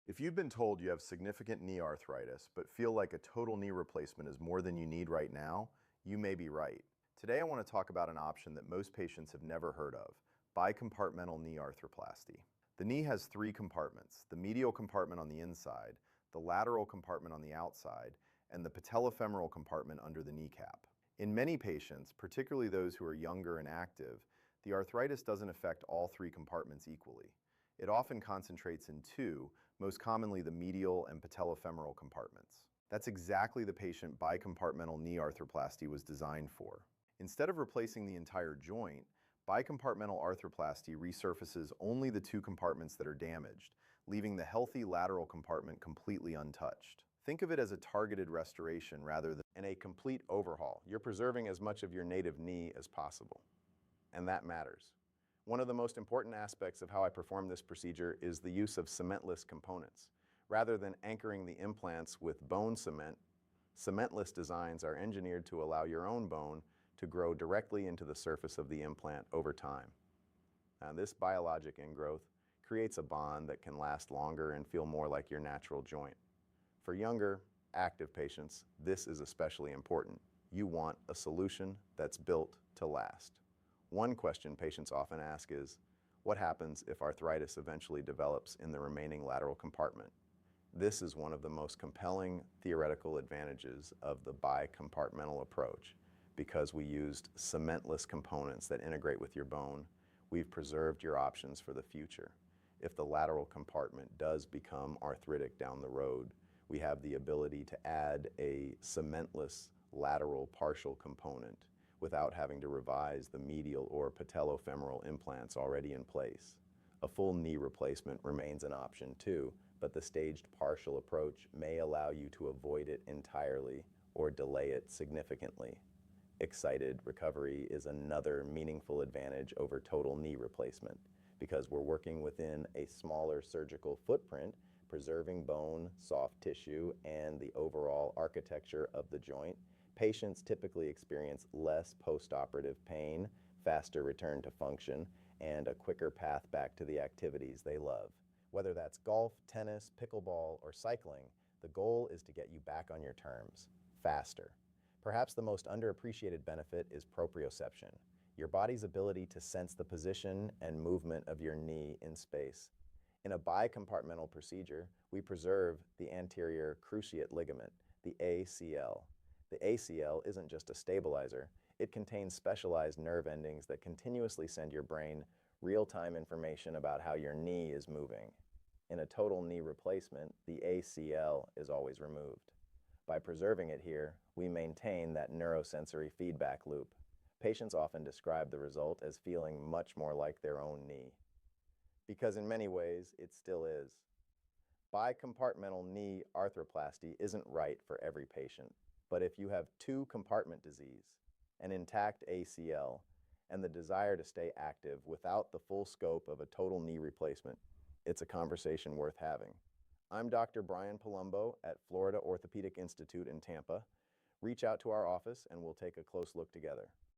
If you've been told you have significant knee arthritis, but feel like a total knee replacement is more than you need right now, you may be right. Today I want to talk about an option that most patients have never heard of, bicompartmental knee arthroplasty. The knee has three compartments: the medial compartment on the inside, the lateral compartment on the outside, and the patellofemoral compartment under the kneecap. In many patients, particularly those who are younger and active, the arthritis doesn't affect all three compartments equally. It often concentrates in two, most commonly the medial and patellofemoral compartments. That's exactly the patient bicompartmental knee arthroplasty was designed for. Instead of replacing the entire joint, bicompartmental arthroplasty resurfaces only the two compartments that are damaged, leaving the healthy lateral compartment completely untouched. Think of it as a targeted restoration rather than a complete overhaul. You're preserving as much of your native knee as possible, and that matters. One of the most important aspects of how I perform this procedure is the use of cementless components. Rather than anchoring the implants with bone cement, cementless designs are engineered to allow your own bone to grow directly into the surface of the implant over time. Now, this biologic ingrowth creates a bond that can last longer and feel more like your natural joint. For younger, active patients, this is especially important. You want a solution that's built to last. One question patients often ask is, what happens if arthritis eventually develops in the remaining lateral compartment? This is one of the most compelling theoretical advantages of the bicompartmental approach. Because we used cementless components that integrate with your bone, we've preserved your options for the future. If the lateral compartment does become arthritic down the road, we have the ability to add a cementless lateral partial component without having to revise the medial or patellofemoral implants already in place. A full knee replacement remains an option too, but the staged partial approach may allow you to avoid it entirely or delay it significantly. Excited recovery is another meaningful advantage over total knee replacement because we're working within a smaller surgical footprint, preserving bone, soft tissue, and the overall architecture of the joint. Patients typically experience less post-operative pain, faster return to function, and a quicker path back to the activities they love. Whether that's golf, tennis, pickleball, or cycling, the goal is to get you back on your terms, faster. Perhaps the most underappreciated benefit is proprioception, your body's ability to sense the position and movement of your knee in space. In a bicompartmental procedure, we preserve the anterior cruciate ligament, the ACL. The ACL isn't just a stabilizer, it contains specialized nerve endings that continuously send your brain real-time information about how your knee is moving. In a total knee replacement, the ACL is always removed. By preserving it here, we maintain that neurosensory feedback loop. Patients often describe the result as feeling much more like their own knee. Because in many ways, it still is. Bicompartmental knee arthroplasty isn't right for every patient. But if you have two compartment disease, an intact ACL, and the desire to stay active without the full scope of a total knee replacement, it's a conversation worth having. I'm Dr. Brian Palumbo at Florida Orthopedic Institute in Tampa. Reach out to our office and we'll take a close look together.